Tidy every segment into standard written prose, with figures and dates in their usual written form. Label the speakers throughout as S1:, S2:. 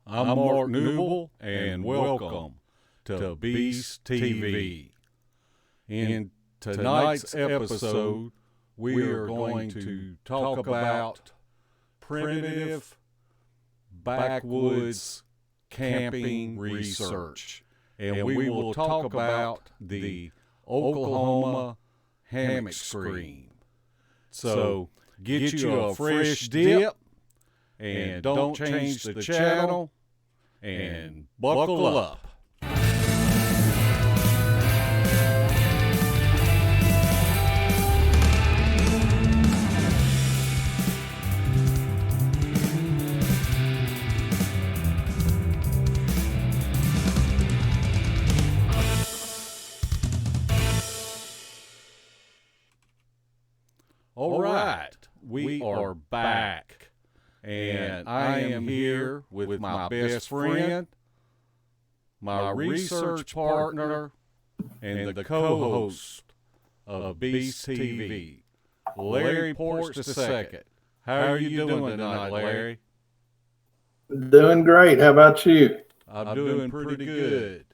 S1: I'm Mark Newell, and welcome to Beast TV. In tonight's episode, we are going to talk about primitive backwoods camping research. And we will talk about the Oklahoma hammock scream. So get you a fresh dip, and don't change the channel, and buckle up. All right, we are back, and I am here with my best friend, my research partner, and the co-host of Beast TV, Larry Porch II. How are you doing tonight, Larry?
S2: Doing great. How about you?
S1: I'm doing pretty good.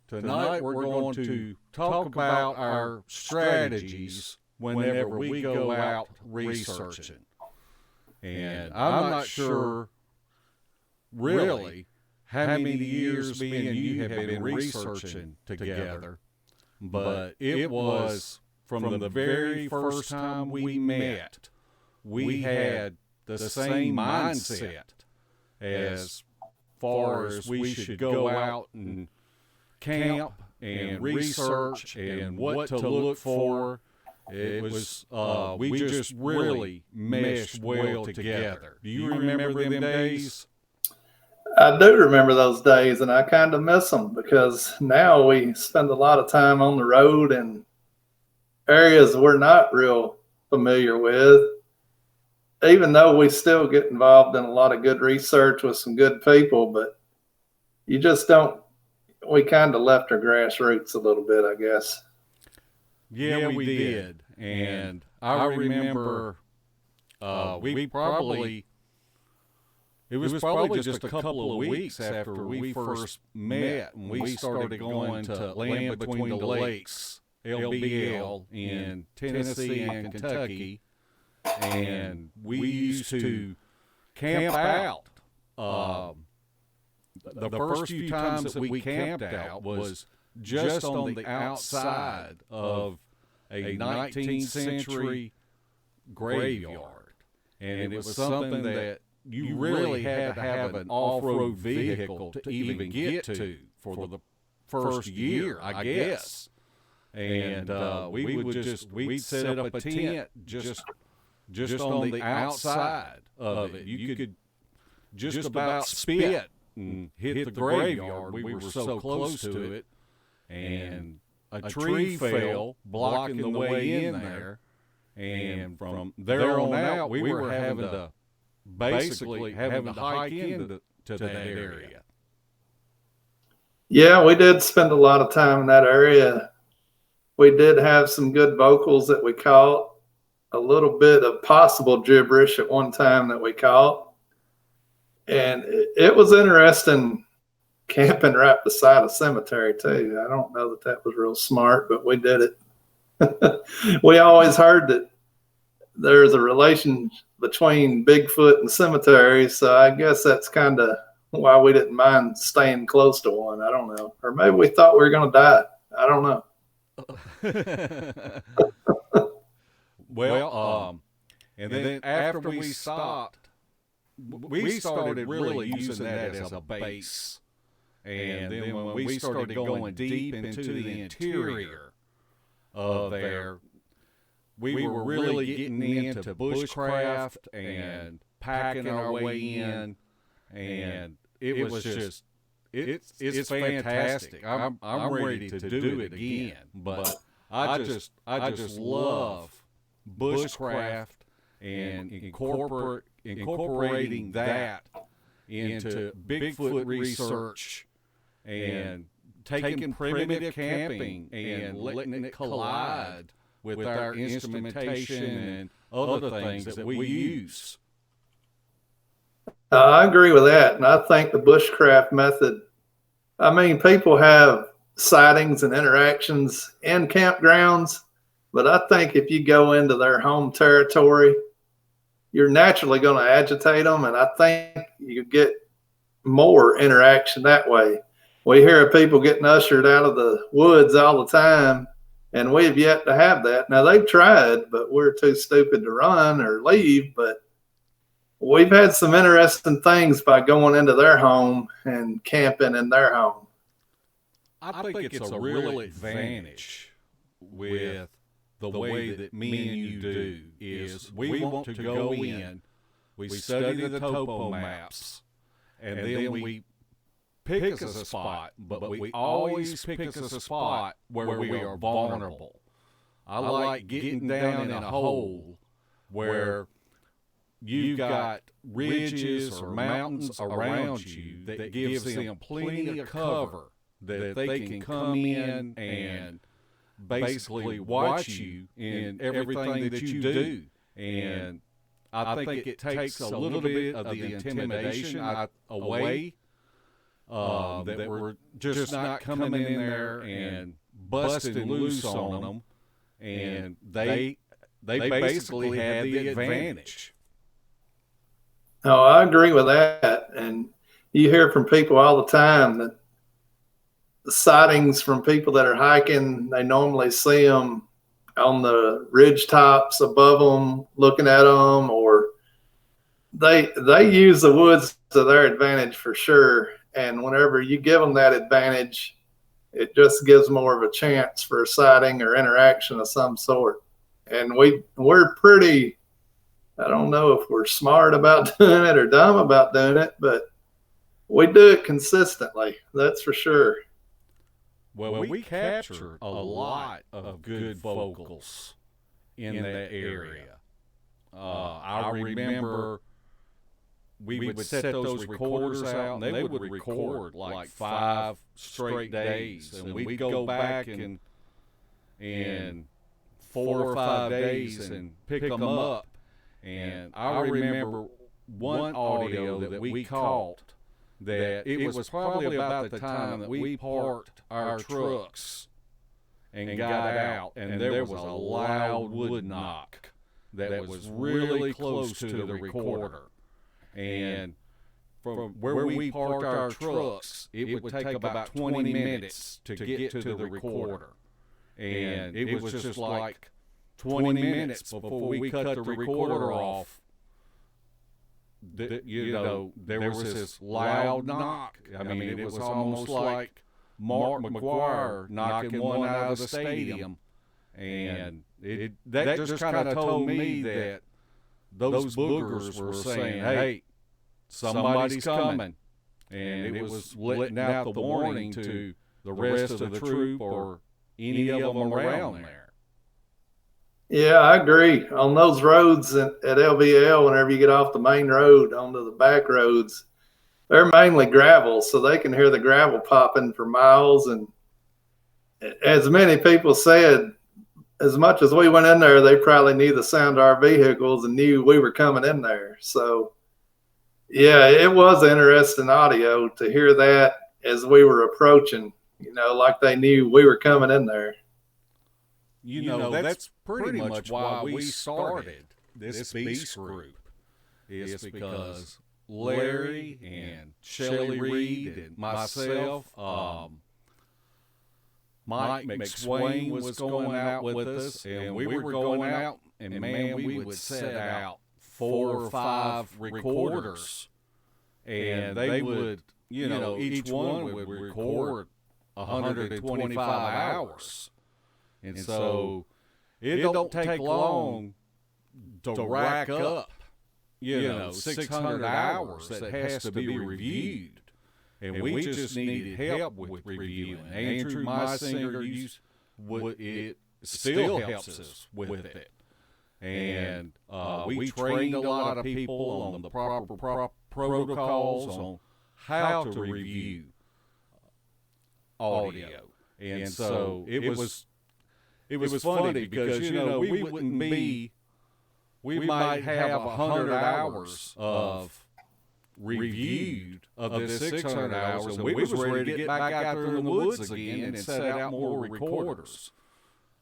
S1: Tonight we're going to talk about our strategies whenever we go out researching. And I'm not sure really how many years me and you have been researching together, but it was from the very first time we met, we had the same mindset as far as we should go out and camp and research and what to look for. It was we just really meshed well together. Do you remember them days?
S2: I do remember those days, and I kind of miss them because now we spend a lot of time on the road in areas we're not real familiar with, even though we still get involved in a lot of good research with some good people, but you just don't. We kind of left our grassroots a little bit, I guess.
S1: Yeah, we did. And I remember it was probably just a couple of weeks after we first met, and we started going to Land Between the Lakes, LBL, in Tennessee and Kentucky, and we used to camp out. The first few times that we camped out was just on the outside of a 19th century graveyard. And it was something that you really had to have an off-road vehicle to even get to for the first year, I guess. And we'd set up a tent just on the outside of it. You could just about spit and hit the graveyard. We were so close to it, and a tree fell, blocking the way in there. And from there on out, we were having to hike into that area.
S2: Yeah, we did spend a lot of time in that area. We did have some good vocals that we caught, a little bit of possible gibberish at one time that we caught. And it was interesting camping right beside a cemetery, too. I don't know that was real smart, but we did it. We always heard that there's a relation between Bigfoot and cemeteries, so I guess that's kind of why we didn't mind staying close to one. I don't know. Or maybe we thought we were going to die. I don't know.
S1: Well, and then after we stopped, we started really using that as a base. And then when we started going deep into the interior of there, we were really getting into bushcraft and packing our way in, and it was just it's fantastic. I'm ready to do it again, but I just love bushcraft and incorporating that into Bigfoot research and taking primitive camping and letting it collide with our instrumentation and other things that we use.
S2: I agree with that. And I think the bushcraft method, I mean, people have sightings and interactions in campgrounds, but I think if you go into their home territory, you're naturally going to agitate them. And I think you get more interaction that way. We hear of people getting ushered out of the woods all the time, and we've yet to have that. Now, they've tried, but we're too stupid to run or leave. But we've had some interesting things by going into their home and camping in their home.
S1: I think it's a real advantage with the way that me and you do is we want to go in, we study the topo maps, and then we pick us a spot, but we always pick us a spot where we are vulnerable. I like getting down in a hole where you've got ridges or mountains around you that gives them plenty of cover that they can come in and basically watch you in everything that you do. And I think it takes a little bit of the intimidation away, that we're just not coming in there and busting loose on them, and they basically have the advantage.
S2: Oh, I agree with that. And you hear from people all the time that the sightings from people that are hiking, they normally see them on the ridge tops above them, looking at them, or they use the woods to their advantage for sure. And whenever you give them that advantage, it just gives more of a chance for a sighting or interaction of some sort. And we're pretty, I don't know if we're smart about doing it or dumb about doing it, but we do it consistently. That's for sure.
S1: Well, we capture a lot of good vocals in that area. I remember we would set those recorders out, and they would record like 5 straight days, and we'd go back and 4 or 5 days and pick them up. And I remember one audio that we caught that it was probably about the time that we parked our trucks and got out, and there was a loud wood knock that was really close to the recorder. And from where we parked our trucks, it would take about 20 minutes to get to the recorder. And it was just like 20 minutes before we cut the recorder off. There was this loud knock. I mean, it was almost like Mark McGuire knocking one out of the stadium. And that just kind of told me that those boogers were saying, hey, somebody's coming. And it was letting out the warning to the rest of the troop or any of them around there.
S2: Yeah, I agree. On those roads at LBL, whenever you get off the main road onto the back roads, they're mainly gravel, so they can hear the gravel popping for miles. And as many people said, as much as we went in there, they probably knew the sound of our vehicles and knew we were coming in there. So, yeah, it was interesting audio to hear that as we were approaching, like they knew we were coming in there.
S1: You know, that's pretty much why we started this beast group, is because Larry and Shelley Reed and myself, Mike McSwain was going out with us, and we were going out, and man, we would set out 4 or 5 recorders, and they would, each one would record 125 hours. And so it don't take long to rack up, 600 hours that has to be reviewed. And we just needed help with reviewing. Andrew, my singer, it still helps us with it. And we trained a lot of people on the proper protocols on how to review audio. And so it was funny because, we wouldn't be, we might have 100 hours of reviewed of this 600 hours, and we was ready to get back out there in the woods again and set out more recorders.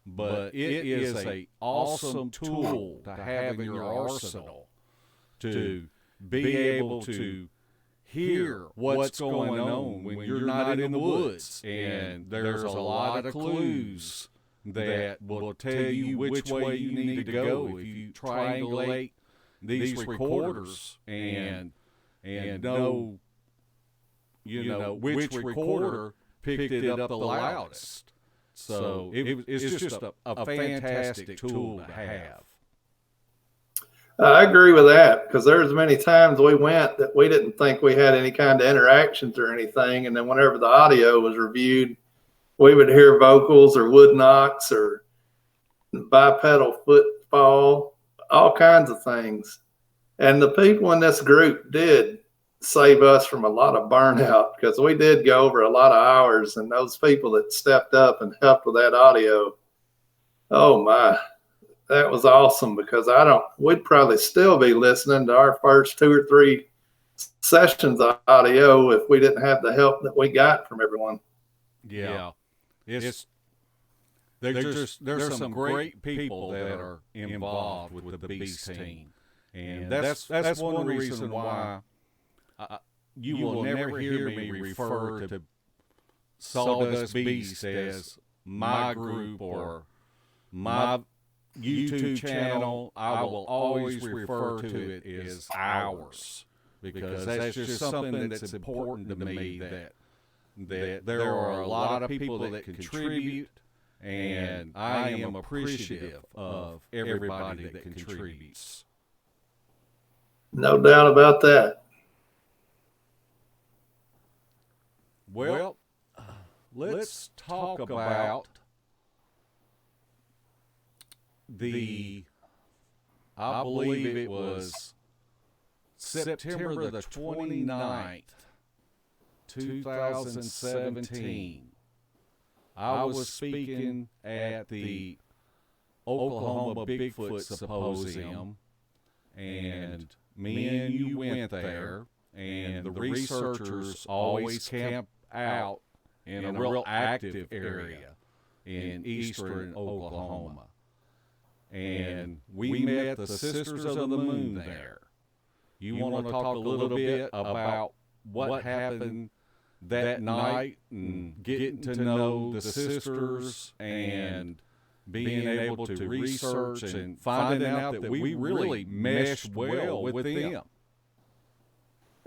S1: But it is a awesome tool to have in your arsenal to be able to hear what's going on when you're not in the woods. And there's a lot of clues that will tell you which way you need to go if you triangulate these recorders and know, which recorder picked it up the loudest. So it's just a fantastic tool to have.
S2: I agree with that, because there's many times we went that we didn't think we had any kind of interactions or anything. And then whenever the audio was reviewed, we would hear vocals or wood knocks or bipedal footfall, all kinds of things. And the people in this group did save us from a lot of burnout, because we did go over a lot of hours, and those people that stepped up and helped with that audio, oh my, that was awesome, because we'd probably still be listening to our first 2 or 3 sessions of audio if we didn't have the help that we got from everyone.
S1: Yeah. There's some great people that are involved with the Beast team. And that's one reason why you will never hear me refer to Sawdust Beast as my group or my YouTube channel. I will always refer to it as ours, because that's just something that's important to me, that there are a lot of people that contribute, and I am appreciative of everybody that contributes.
S2: No doubt about that.
S1: Well, let's talk about I believe it was September the 29th, 2017. I was speaking at the Oklahoma Bigfoot Symposium, and me and you went there, and the researchers always camp out in a real active area in eastern Oklahoma. And we met the Sisters of the Moon there. You want to talk a little bit about what happened that night, and getting to know the sisters and being able to research and finding out that we really meshed well with them?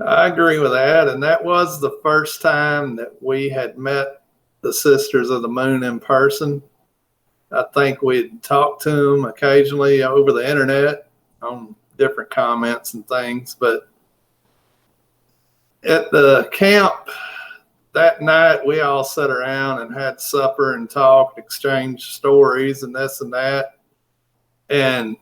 S2: I agree with that. And that was the first time that we had met the Sisters of the Moon in person. I think we'd talked to them occasionally over the internet on different comments and things. But at the camp that night, we all sat around and had supper and talked, exchanged stories and this and that. And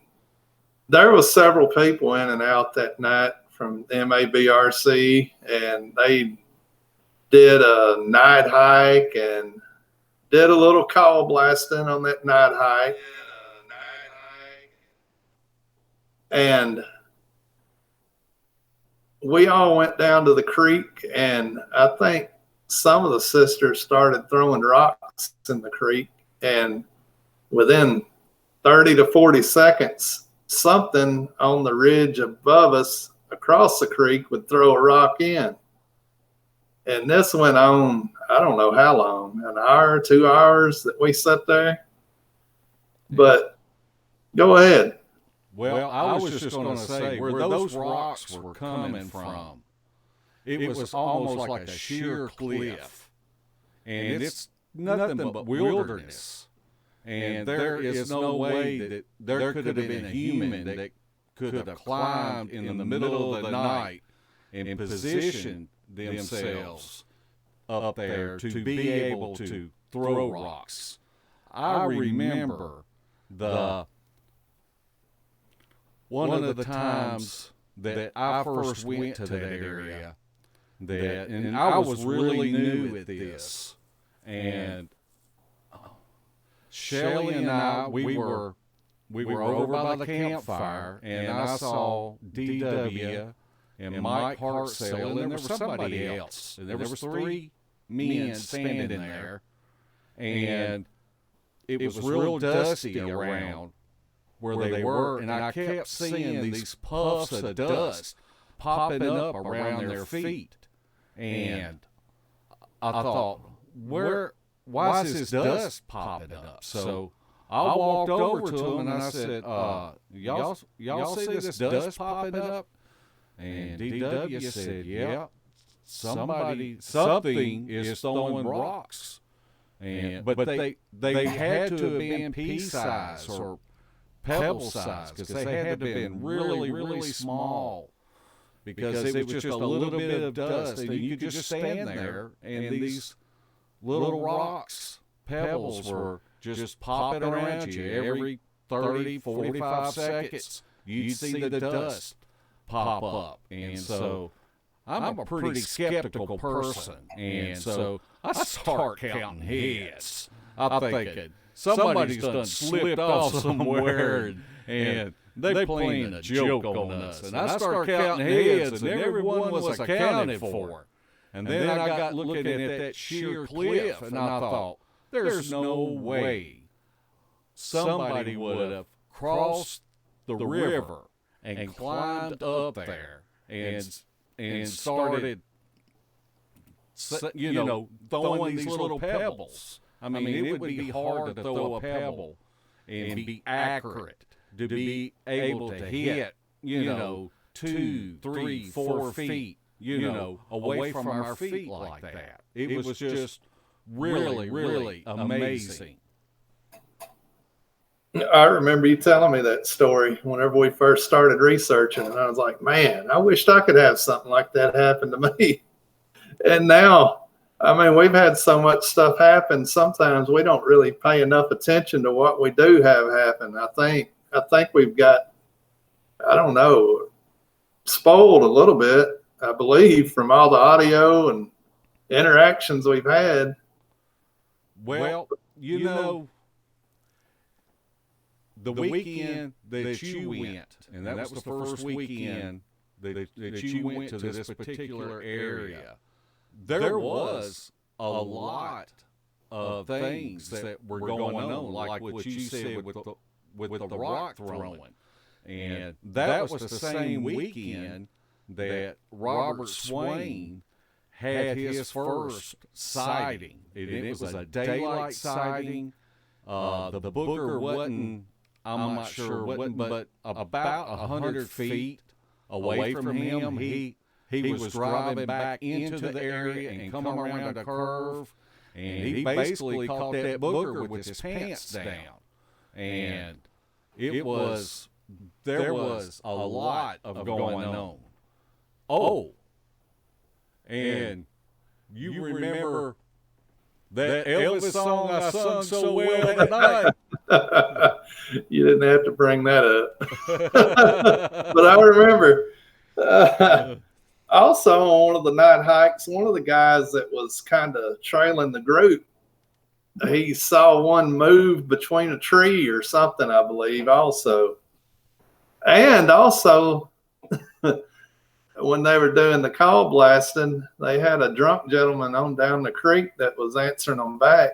S2: there was several people in and out that night from MABRC, and they did a night hike and did a little call blasting on that night hike. And we all went down to the creek, and I think some of the sisters started throwing rocks in the creek, and within 30 to 40 seconds, something on the ridge above us across the creek would throw a rock in. And this went on, I don't know how long, an hour, 2 hours that we sat there. But go ahead.
S1: Well, I was just going to say, where those rocks were coming from, it was almost like a sheer cliff. And it's nothing but wilderness. And there is no way that there could have been a human that could have climbed in the middle of the night and positioned themselves up there to be able to throw rocks. I remember one of the times that I first went to that area, and I was really new at this, and Shelley and I, we were over by the campfire, and I saw DW and Mike Hartsell, and there was somebody else. And there was 3 men standing there, and it was real dusty around where they were, and I kept seeing these puffs of dust popping up around their feet. And I thought, why is this dust popping up? So I walked over to them and I said, y'all see this dust popping up? And DW said, yeah, something is throwing rocks. But they had to have been pea size or pebble size, because they had to have been really, really small, because it was just a little bit of dust, and you could just stand there, and these little rocks, pebbles, were just popping around you. Every 30, 45 seconds, you'd see the dust pop up. And so I'm a pretty skeptical person, and so I start counting heads. I'm thinking, somebody's done slipped off somewhere, and they playing a joke on us. And I start counting heads, and everyone was accounted for. And then I got looking at that sheer cliff, and I thought, there's no way somebody would have crossed the river and climbed up there and started, throwing these little pebbles. I mean, it would be hard to throw a pebble and be accurate, to be able to hit, 2, 3, 4 feet, away from our feet like that. It was just really, really amazing.
S2: I remember you telling me that story whenever we first started researching, and I was like, man, I wished I could have something like that happen to me. And now, I mean, we've had so much stuff happen, sometimes we don't really pay enough attention to what we do have happen. I think we've got, I don't know, spoiled a little bit, I believe, from all the audio and interactions we've had.
S1: Well, the weekend that you went, and that was the first weekend that you went to this particular area, there was a lot of things that were going on, like what you said with the rock throwing. And that was the same weekend that Robert Swain had his first sighting. It was a daylight sighting. The booger wasn't, I'm not sure, but about 100 feet away from him. He was driving back into the area and come around a curve, and he basically caught that booger with his pants down. And there was a lot of going on. Oh, and you remember that Elvis song I sung so well that night?
S2: You didn't have to bring that up. But I remember also on one of the night hikes, one of the guys that was kind of trailing the group, he saw one move between a tree or something, I believe, also. And also, when they were doing the call blasting, they had a drunk gentleman on down the creek that was answering them back.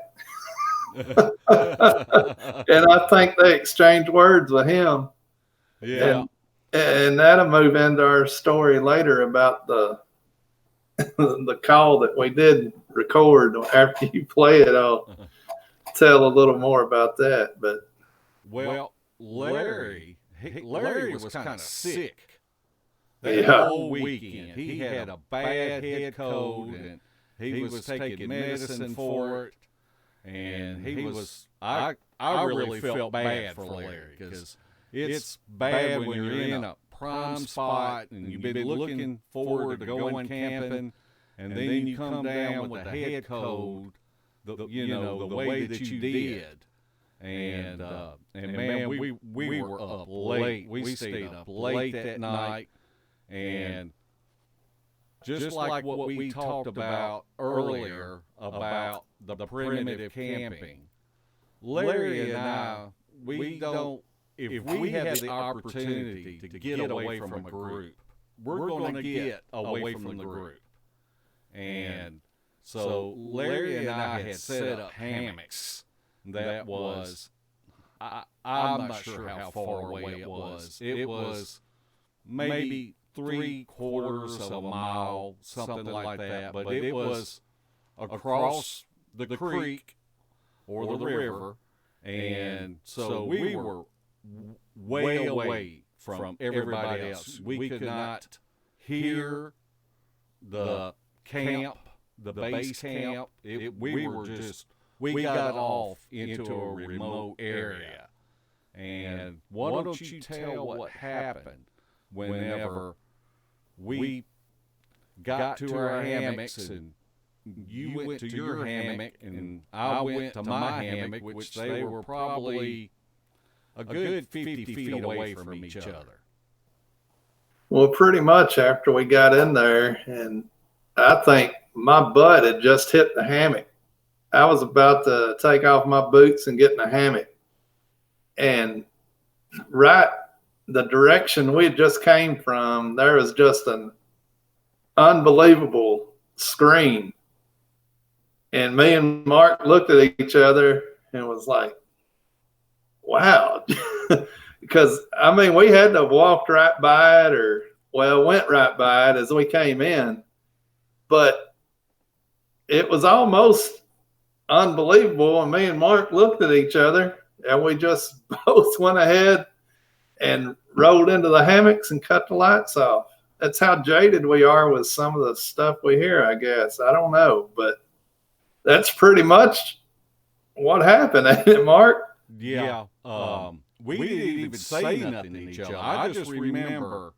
S2: And I think they exchanged words with him.
S1: Yeah.
S2: And that'll move into our story later about the call that we did record. After you play it, I'll tell a little more about that. But
S1: Larry was kind of sick that whole weekend. He had a bad head cold, and he was taking medicine for it. And he was, I really felt bad for Larry, because it's bad when you're in a prime spot and you've been looking forward to going camping, and then you come down with a head cold, the way that you did. And man, we were up late. We stayed up late that night, and just like what we talked about earlier about the primitive camping, Larry and I, we don't, if we have the opportunity to get away from a group, we're going to get away from the group. And so Larry and I had set up hammocks. That was, I'm not sure how far away it was. It was maybe 3/4 of a mile, something like that. But it was across the creek or the river. And so we were way away from everybody else. We could not hear the camp, the base camp. We got off into a remote area. And why don't you tell what happened whenever we got to our hammocks, and you went to your hammock and I went to my hammock, which they were probably a good 50 feet away from each other.
S2: Well, pretty much after we got in there, and I think my butt had just hit the hammock. I was about to take off my boots and get in the hammock. And right the direction we just came from, there was just an unbelievable scream. And me and Mark looked at each other and was like, wow. Because, I mean, we had to walk right by it went right by it as we came in. But it was almost unbelievable. And me and Mark looked at each other and we just both went ahead and rolled into the hammocks and cut the lights off. That's how jaded we are with some of the stuff we hear, I guess. I don't know, but that's pretty much what happened, ain't it, Mark?
S1: Yeah. We didn't even say nothing to each other. I just remember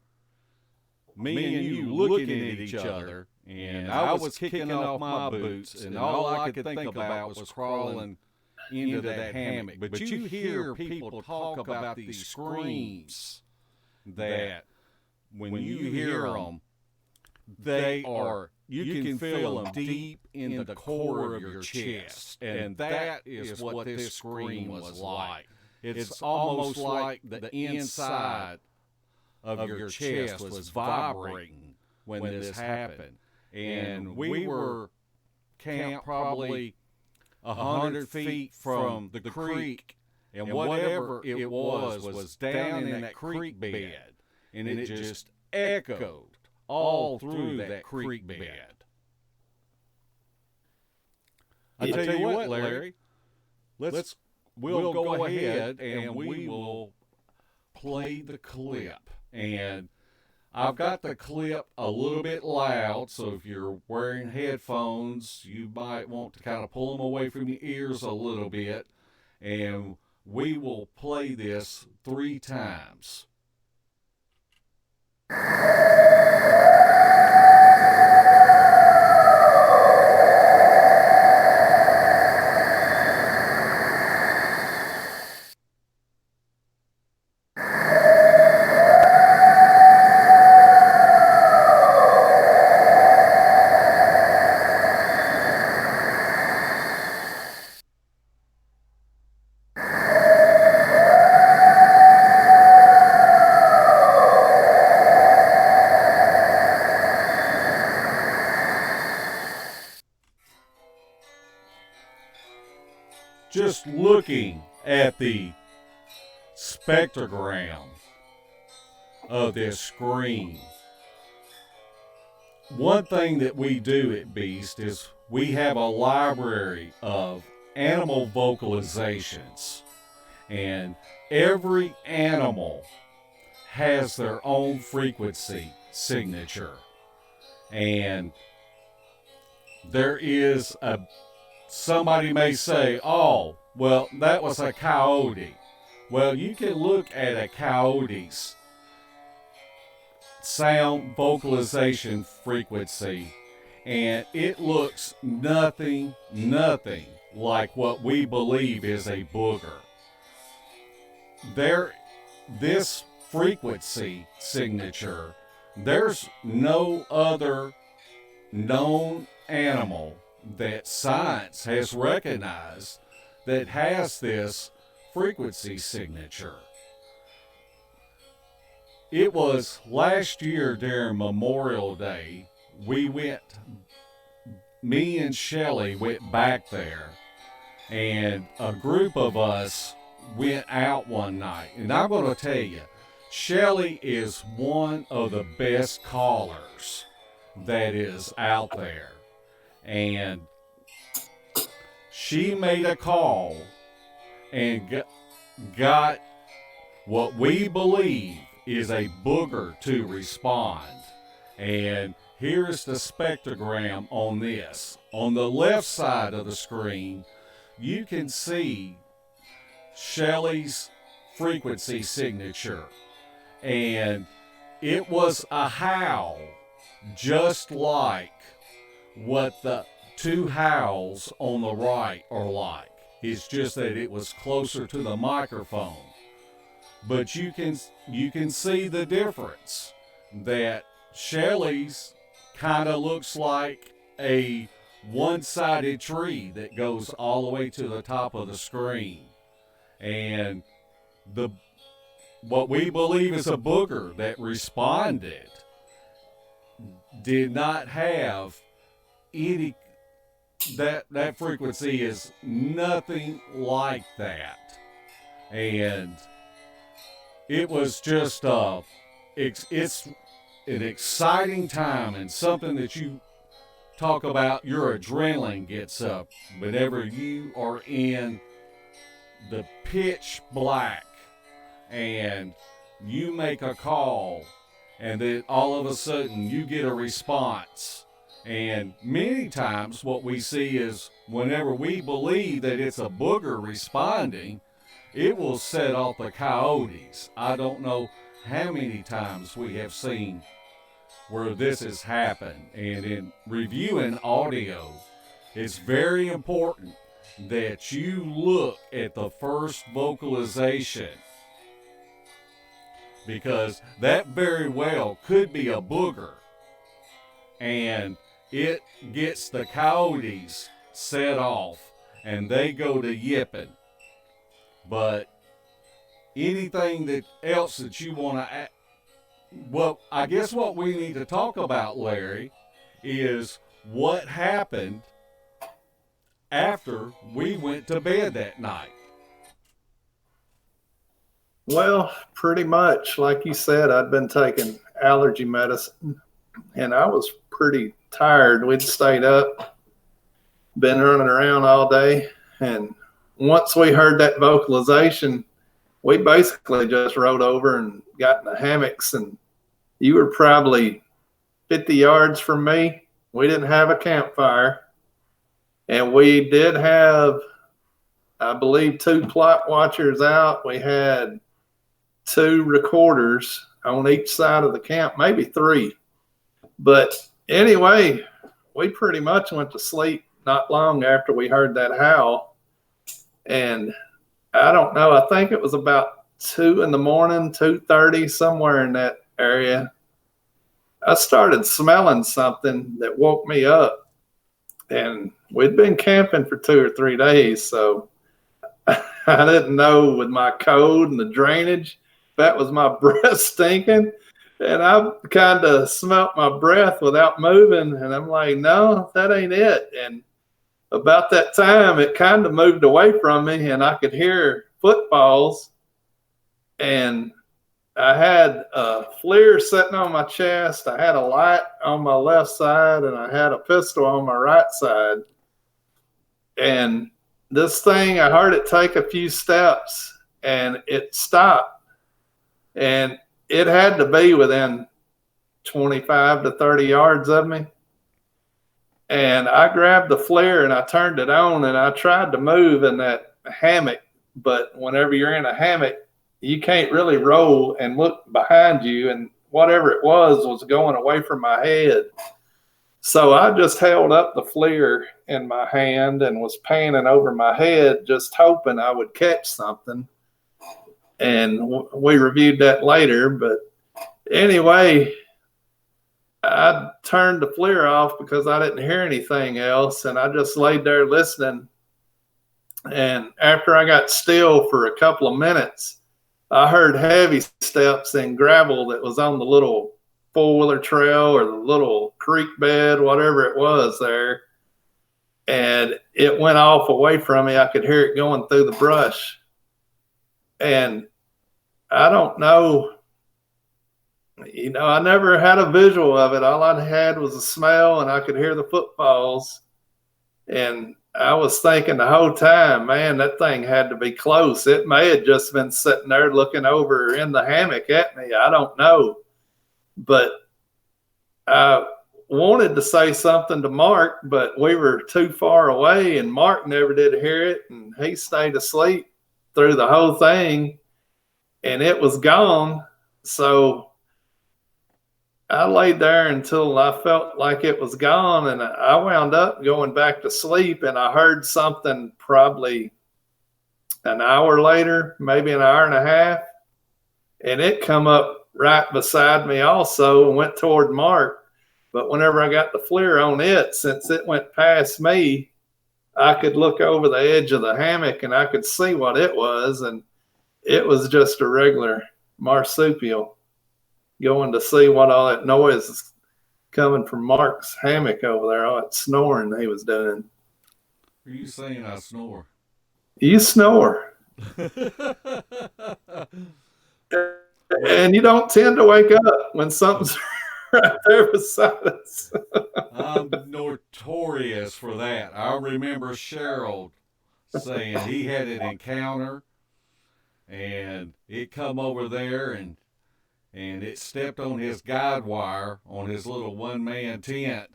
S1: me and you looking at each other, and I was kicking off my boots, and all I could think about was crawling into that hammock. But you hear people talk about these screams that when you hear them, they are, you can feel them deep in the core of your chest. And that is what this scream was like. It's almost like the inside of your chest was vibrating when this happened. And we were camped probably 100 feet from the creek, and whatever it was down in that creek bed, and it just echoed all through that creek bed. I tell you what, Larry, we'll go ahead and we will play the clip. And I've got the clip a little bit loud, so if you're wearing headphones, you might want to kind of pull them away from your ears a little bit. And we will play this 3 times. Just looking at the spectrogram of this scream. One thing that we do at Beast is we have a library of animal vocalizations, and every animal has their own frequency signature. And there is somebody may say, oh, well, that was a coyote. Well, you can look at a coyote's sound vocalization frequency, and it looks nothing like what we believe is a booger. This frequency signature, there's no other known animal that science has recognized that has this frequency signature. it was last year during Memorial Day, me and Shelly went back there, and a group of us went out one night. And I'm going to tell you, Shelly is one of the best callers that is out there. And she made a call and got what we believe is a booger to respond. And here's the spectrogram on this. On the left side of the screen, you can see Shelly's frequency signature. And it was a howl, just like what the two howls on the right are like. It's just that it was closer to the microphone. But you can see the difference, that Shelly's kind of looks like a one-sided tree that goes all the way to the top of the screen. And what we believe is a booger that responded did not have any, that frequency is nothing like that. And it was just it's an exciting time, and something that you talk about, your adrenaline gets up whenever you are in the pitch black and you make a call, and then all of a sudden you get a response. And many times what we see is whenever we believe that it's a booger responding, it will set off the coyotes. I don't know how many times we have seen where this has happened. And in reviewing audio, it's very important that you look at the first vocalization, because that very well could be a booger, and it gets the coyotes set off and they go to yipping. But anything else that you want to add, well, I guess what we need to talk about, Larry, is what happened after we went to bed that night.
S2: Well, pretty much, like you said, I'd been taking allergy medicine, and I was pretty tired. We'd stayed up, been running around all day, and once we heard that vocalization, we basically just rode over and got in the hammocks, and you were probably 50 yards from me. We didn't have a campfire, and we did have, I believe, 2 plot watchers out. We had 2 recorders on each side of the camp, maybe 3. But anyway, we pretty much went to sleep not long after we heard that howl. And I don't know, I think it was about 2 in the morning, 2:30, somewhere in that area. I started smelling something that woke me up. And we'd been camping for 2 or 3 days, so I didn't know with my cold and the drainage, that was my breath stinking. And I kind of smelt my breath without moving, and I'm like, no, that ain't it. And about that time, it kind of moved away from me, and I could hear footfalls. And I had a FLIR sitting on my chest. I had a light on my left side, and I had a pistol on my right side. And this thing, I heard it take a few steps, and it stopped. And it had to be within 25 to 30 yards of me. And I grabbed the FLIR and I turned it on, and I tried to move in that hammock. But whenever you're in a hammock, you can't really roll and look behind you. And whatever it was going away from my head. So I just held up the FLIR in my hand and was panning over my head, just hoping I would catch something. And we reviewed that later. But anyway, I turned the FLIR off because I didn't hear anything else. And I just laid there listening. And after I got still for a couple of minutes, I heard heavy steps in gravel that was on the little four-wheeler trail or the little creek bed, whatever it was there. And it went off away from me. I could hear it going through the brush. And I don't know, I never had a visual of it. All I had was a smell, and I could hear the footfalls. And I was thinking the whole time, man, that thing had to be close. It may have just been sitting there looking over in the hammock at me. I don't know. But I wanted to say something to Mark, but we were too far away, and Mark never did hear it, and he stayed asleep through the whole thing, and it was gone. So I laid there until I felt like it was gone, and I wound up going back to sleep, and I heard something probably an hour later, maybe an hour and a half, and it come up right beside me also and went toward Mark. But whenever I got the FLIR on it, since it went past me, I could look over the edge of the hammock and I could see what it was, and it was just a regular marsupial. Going to see what all that noise is coming from Mark's hammock over there, all that snoring he was doing.
S1: Are you saying I snore?
S2: You snore. And you don't tend to wake up when something's right there beside us.
S1: I'm notorious for that. I remember Cheryl saying he had an encounter, and it come over there, and it stepped on his guide wire on his little one-man tent,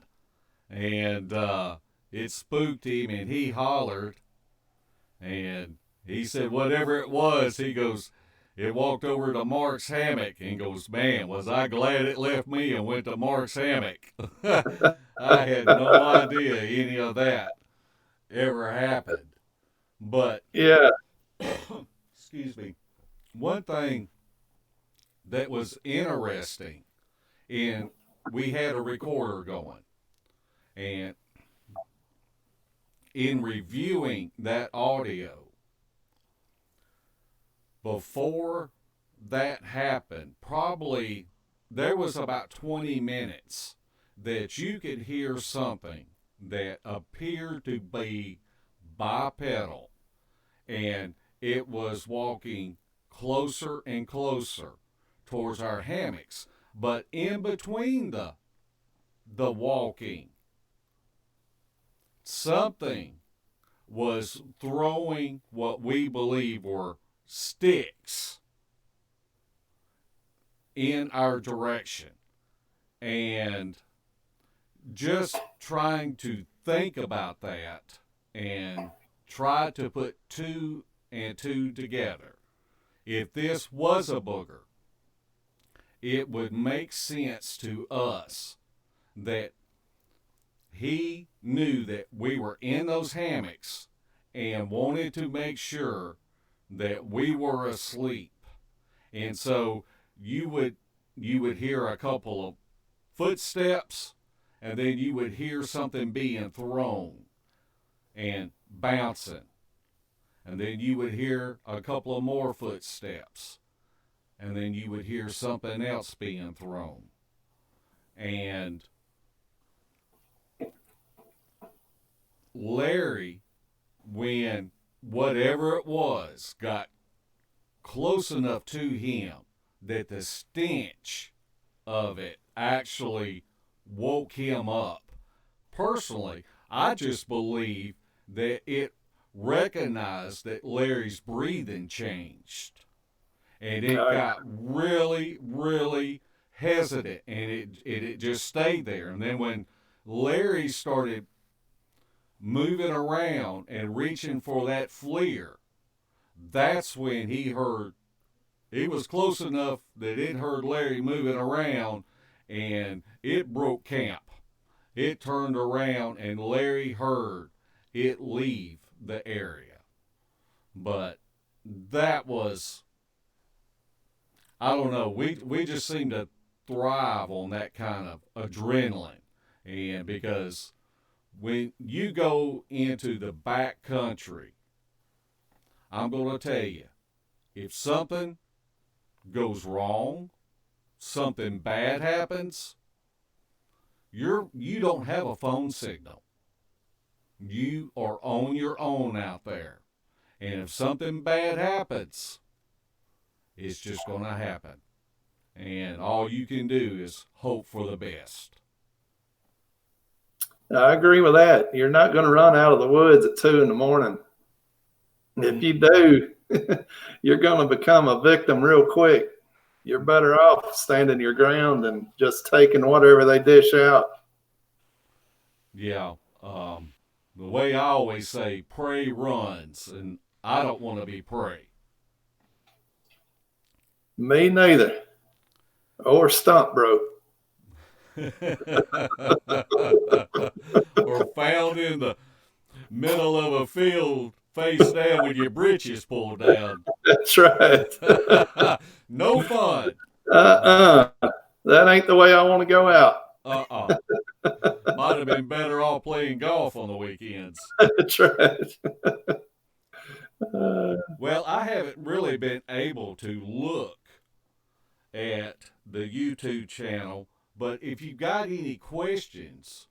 S1: and it spooked him, and he hollered, and he said whatever it was, he goes, it walked over to Mark's hammock and goes, man, was I glad it left me and went to Mark's hammock. I had no idea any of that ever happened. But,
S2: yeah,
S1: excuse me, one thing that was interesting, and we had a recorder going, and in reviewing that audio, before that happened, probably there was about 20 minutes that you could hear something that appeared to be bipedal, and it was walking closer and closer towards our hammocks. But in between the walking, something was throwing what we believe were sticks in our direction, and just trying to think about that and try to put two and two together. If this was a booger, it would make sense to us that he knew that we were in those hammocks and wanted to make sure that we were asleep. And so you would hear a couple of footsteps, and then you would hear something being thrown and bouncing. And then you would hear a couple of more footsteps, and then you would hear something else being thrown. And Larry, when whatever it was got close enough to him that the stench of it actually woke him up. Personally, I just believe that it recognized that Larry's breathing changed, and it got really, really hesitant, and it just stayed there. And then when Larry started moving around and reaching for that FLIR, that's when he was close enough that it heard Larry moving around, and it broke camp. It turned around, and Larry heard it leave the area. But that was, I don't know, we just seem to thrive on that kind of adrenaline. And because when you go into the backcountry, I'm going to tell you, if something goes wrong, something bad happens, you don't have a phone signal. You are on your own out there. And if something bad happens, it's just going to happen. And all you can do is hope for the best.
S2: I agree with that. You're not going to run out of the woods at 2 a.m. If you do, you're going to become a victim real quick. You're better off standing your ground and just taking whatever they dish out.
S1: Yeah. The way I always say, prey runs, and I don't want to be prey.
S2: Me neither. Or stump broke.
S1: Or found in the middle of a field face down with your britches pulled down.
S2: That's right.
S1: No fun.
S2: That ain't the way I want to go out.
S1: Might have been better off playing golf on the weekends.
S2: That's right.
S1: Well, I haven't really been able to look at the YouTube channel, but if you've got any questions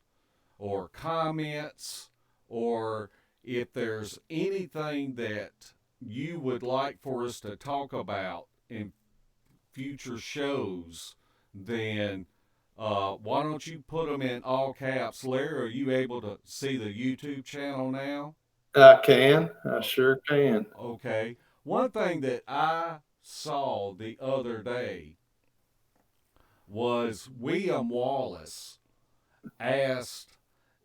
S1: or comments, or if there's anything that you would like for us to talk about in future shows, then why don't you put them in all caps? Larry, are you able to see the YouTube channel now?
S2: I can. I sure can.
S1: Okay. One thing that I saw the other day was William Wallace asked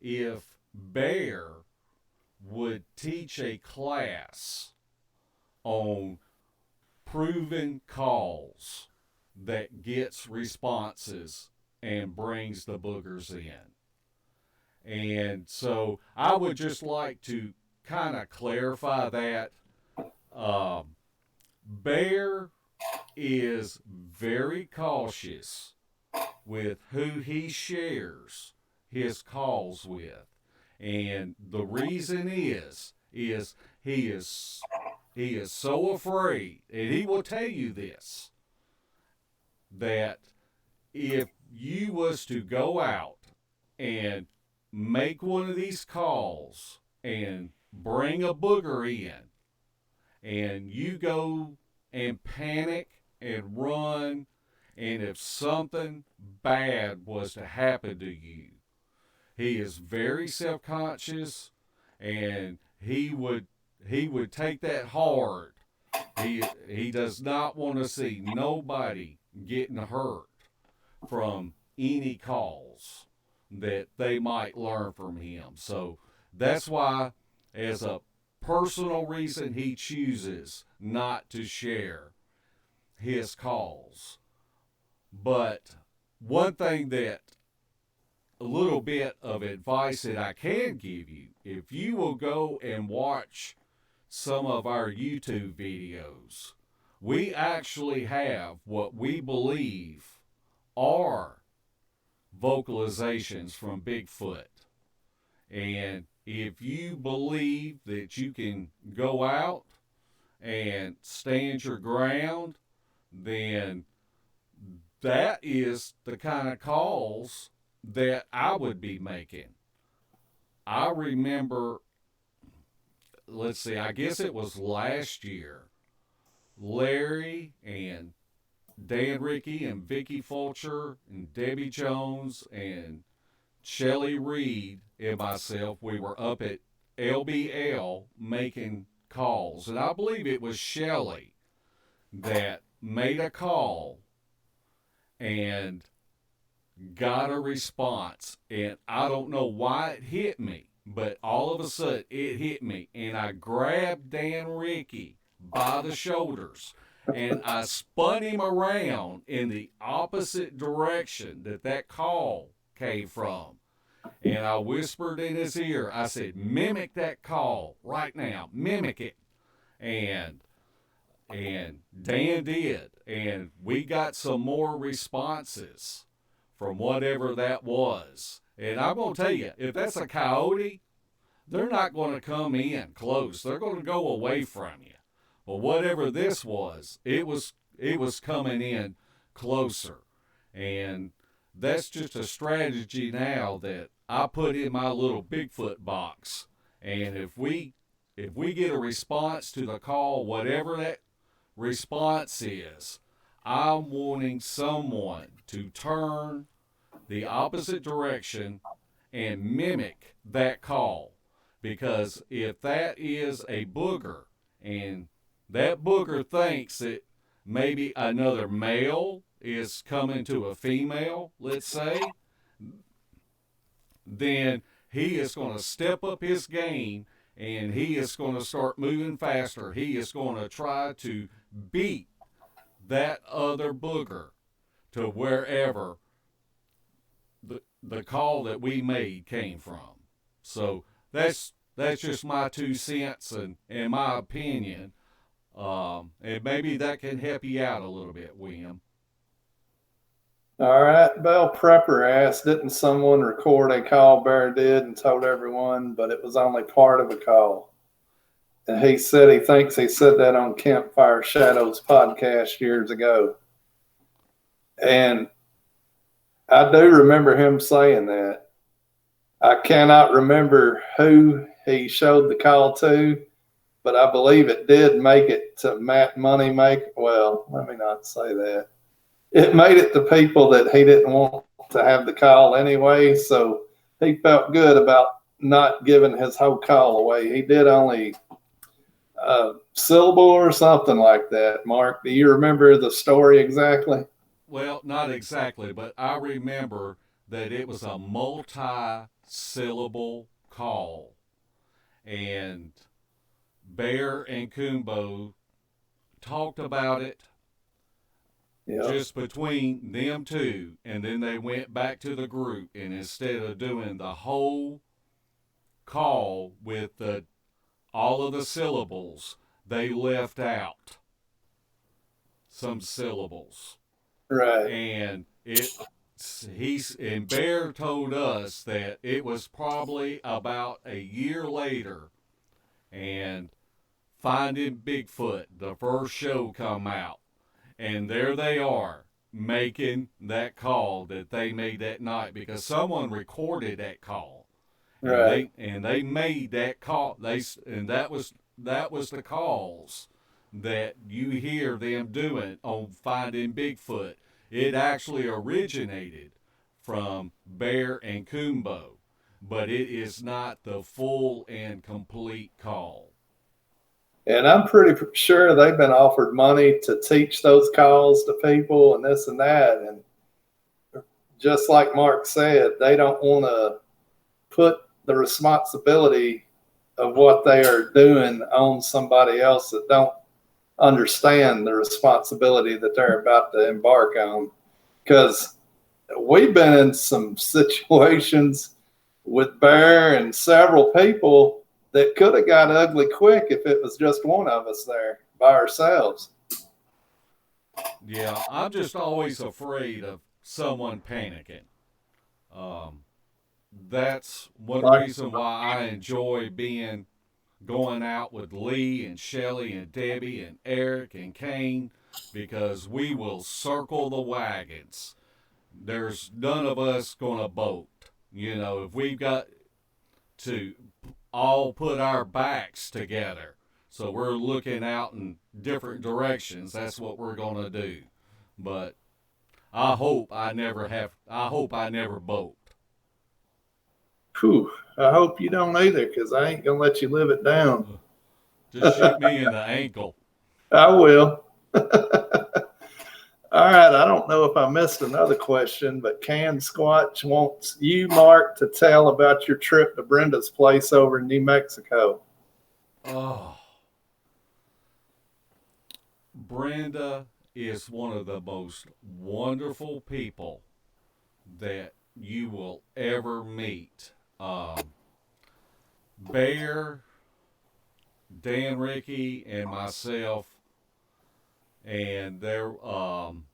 S1: if Bear would teach a class on proven calls that gets responses and brings the boogers in. And so I would just like to kind of clarify that. Bear is very cautious with who he shares his calls with. And the reason is he is so afraid, and he will tell you this, that if you was to go out and make one of these calls and bring a booger in, and you go and panic and run, and if something bad was to happen to you, he is very self-conscious, and he would take that hard. He does not want to see nobody getting hurt from any calls that they might learn from him. So that's why, as a personal reason, he chooses not to share his calls. But one thing that, a little bit of advice that I can give you, if you will go and watch some of our YouTube videos, we actually have what we believe are vocalizations from Bigfoot. And if you believe that you can go out and stand your ground, then that is the kind of calls that I would be making. I remember, let's see, I guess it was last year, Larry and Dan Rickey and Vicky Fulcher and Debbie Jones and Shelly Reed and myself, we were up at LBL making calls. And I believe it was Shelly that made a call and got a response. And I don't know why it hit me, but all of a sudden it hit me. And I grabbed Dan Rickey by the shoulders and I spun him around in the opposite direction that call came from. And I whispered in his ear, I said, mimic that call right now, mimic it. And Dan did. And we got some more responses from whatever that was. And I'm going to tell you, if that's a coyote, they're not going to come in close. They're going to go away from you. But whatever this was, it was it was coming in closer. And that's just a strategy now that I put in my little Bigfoot box. And if we get a response to the call, whatever that response is, I'm wanting someone to turn the opposite direction and mimic that call. Because if that is a booger and that booger thinks that maybe another male is coming to a female, let's say, then he is going to step up his game and he is going to start moving faster. He is going to try to beat that other booger to wherever the call that we made came from. So that's just my 2 cents and my opinion. And maybe that can help you out a little bit, William.
S2: All right. Bell Prepper asked, didn't someone record a call Bear did and told everyone, but it was only part of a call? And he said he thinks he said that on Campfire Shadows podcast years ago. And I do remember him saying that. I cannot remember who he showed the call to, but I believe it did make it to Matt Moneymaker. Well, let me not say that. It made it to people that he didn't want to have the call anyway, so he felt good about not giving his whole call away. He did only a syllable or something like that. Mark, do you remember the story exactly?
S1: Well, not exactly, but I remember that it was a multi-syllable call. And Bear and Kumbo talked about it just between them two, and then they went back to the group, and instead of doing the whole call with all of the syllables, they left out some syllables.
S2: Right.
S1: And Bear told us that it was probably about a year later, and Finding Bigfoot, the first show, come out. And there they are, making that call that they made that night, because someone recorded that call.
S2: Right.
S1: And they made that call. And that was the calls that you hear them doing on Finding Bigfoot. It actually originated from Bear and Kumbo, but it is not the full and complete call.
S2: And I'm pretty sure they've been offered money to teach those calls to people and this and that. And just like Mark said, they don't want to put the responsibility of what they are doing on somebody else that don't understand the responsibility that they're about to embark on. Because we've been in some situations with Bear and several people that could have got ugly quick if it was just one of us there by ourselves.
S1: Yeah, I'm just always afraid of someone panicking. That's one reason why I enjoy going out with Lee and Shelly and Debbie and Eric and Kane, because we will circle the wagons. There's none of us going to bolt. You know, if we've got to all put our backs together, so we're looking out in different directions, that's what we're going to do. But I hope I never bolt.
S2: Whew, I hope you don't either, because I ain't going to let you live it down.
S1: Just shoot me in the ankle.
S2: I will. All right, I don't know if I missed another question, but Can Squatch wants you, Mark, to tell about your trip to Brenda's place over in New Mexico.
S1: Oh, Brenda is one of the most wonderful people that you will ever meet. Bear, Dan, Ricky, and myself, and they're I'm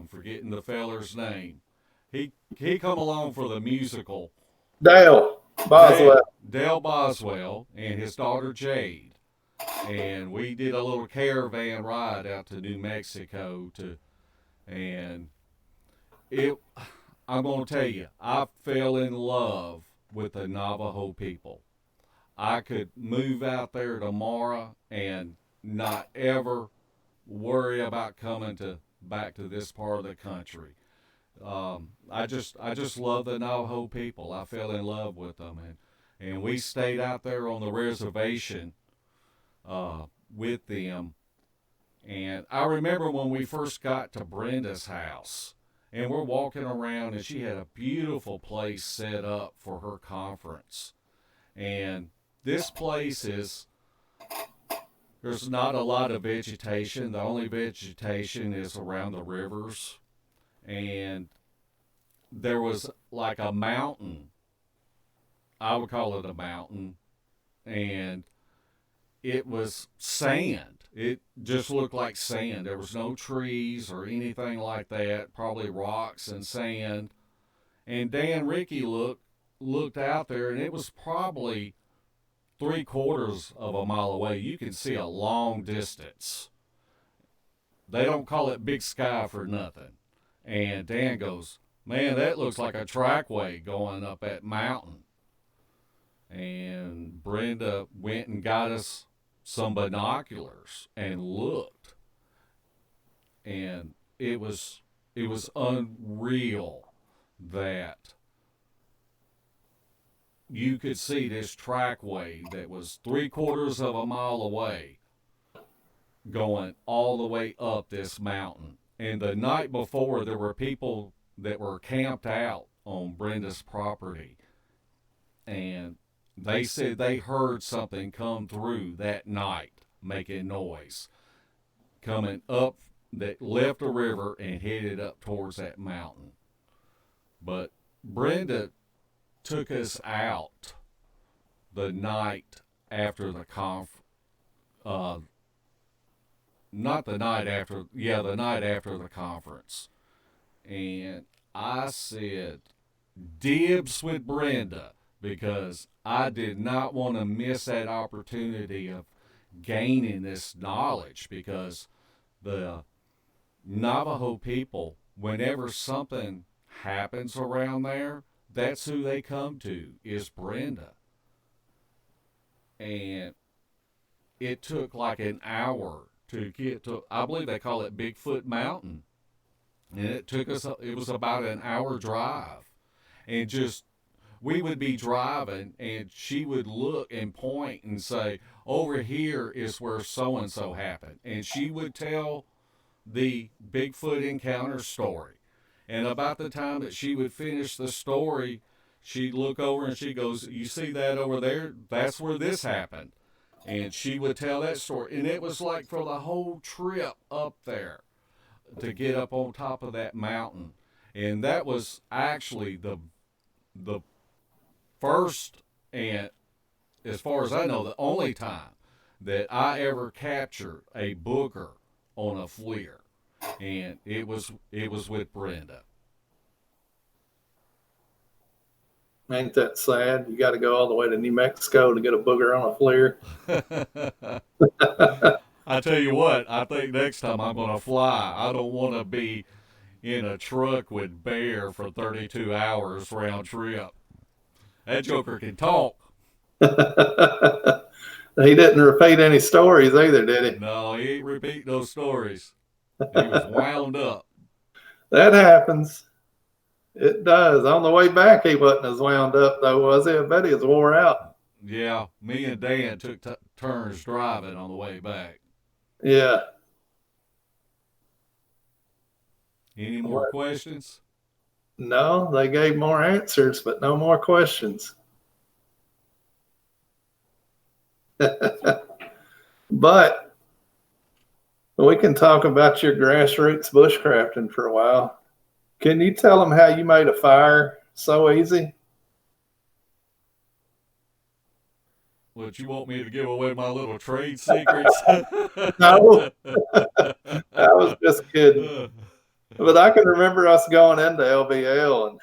S1: forgetting the feller's name. He come along for the musical.
S2: Dale Boswell.
S1: Dale Boswell and his daughter Jade. and we did a little caravan ride out to New Mexico and I'm going to tell you, I fell in love with the Navajo people. I could move out there tomorrow and not ever worry about coming back to this part of the country. I just love the Navajo people. I fell in love with them, and we stayed out there on the reservation with them. And I remember when we first got to Brenda's house, and we're walking around, and she had a beautiful place set up for her conference. And this place there's not a lot of vegetation. The only vegetation is around the rivers. And there was like a mountain. I would call it a mountain. And it was sand. It just looked like sand. There was no trees or anything like that. Probably rocks and sand. And Dan and Ricky looked out there, and it was probably 3/4 of a mile away. You can see a long distance. They don't call it Big Sky for nothing. And Dan goes, "Man, that looks like a trackway going up that mountain." And Brenda went and got us some binoculars and looked. And it was unreal that you could see this trackway that was 3/4 of a mile away going all the way up this mountain. And the night before, there were people that were camped out on Brenda's property. And they said they heard something come through that night making noise, coming up, that left the river and headed up towards that mountain. But Brenda took us out the night after the the night after the conference. And I said, dibs with Brenda, because I did not want to miss that opportunity of gaining this knowledge, because the Navajo people, whenever something happens around there, that's who they come to, is Brenda. And it took like an hour to get to, I believe they call it Bigfoot Mountain. And it was about an hour drive. And just, we would be driving, and she would look and point and say, over here is where so-and-so happened. And she would tell the Bigfoot encounter story. And about the time that she would finish the story, she'd look over and she goes, "You see that over there? That's where this happened." And she would tell that story. And it was like for the whole trip up there to get up on top of that mountain. And that was actually the first, and as far as I know, the only time that I ever captured a booger on a FLIR. And it was with Brenda.
S2: Ain't that sad? You got to go all the way to New Mexico to get a booger on a FLIR.
S1: I tell you what, I think next time I'm going to fly. I don't want to be in a truck with Bear for 32 hours round trip. That joker can talk.
S2: He didn't repeat any stories either, did he?
S1: No, he ain't repeat those stories. He was wound up.
S2: That happens. It does. On the way back, he wasn't as wound up, though, was he? I bet he was wore out.
S1: Yeah, me and Dan took turns driving on the way back.
S2: Yeah.
S1: Any more questions?
S2: No, they gave more answers, but no more questions. But we can talk about your grassroots bushcrafting for a while. Can you tell them how you made a fire so easy?
S1: What, you want me to give away my little trade secrets?
S2: No, I was just kidding. But I can remember us going into LBL, and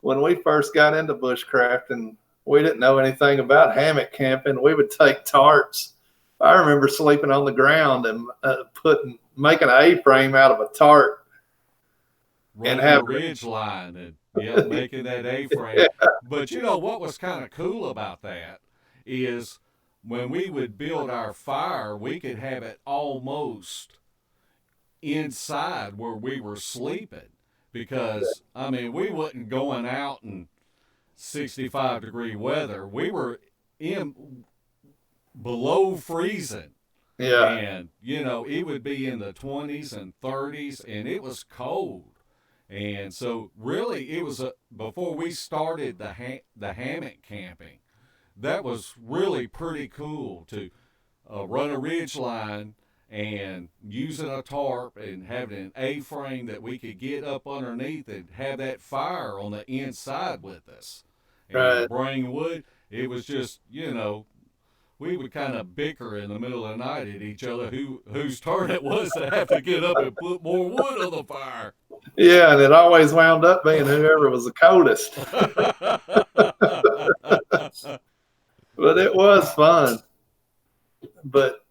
S2: when we first got into bushcrafting, we didn't know anything about hammock camping. We would take tarps I remember sleeping on the ground and making an A-frame out of a tarp.
S1: Running a ridge line and making that A-frame.
S2: Yeah.
S1: But you know what was kind of cool about that is when we would build our fire, we could have it almost inside where we were sleeping. Because, I mean, we wasn't going out in 65-degree weather. We were in below freezing.
S2: Yeah.
S1: And, you know, it would be in the 20s and 30s, and it was cold. And so, really, it was before we started the hammock camping, that was really pretty cool to run a ridge line and using a tarp and having an A-frame that we could get up underneath and have that fire on the inside with us. And bring wood. It was just, you know, we would kind of bicker in the middle of the night at each other whose turn it was to have to get up and put more wood on the fire.
S2: Yeah, and it always wound up being whoever was the coldest. But it was fun. But,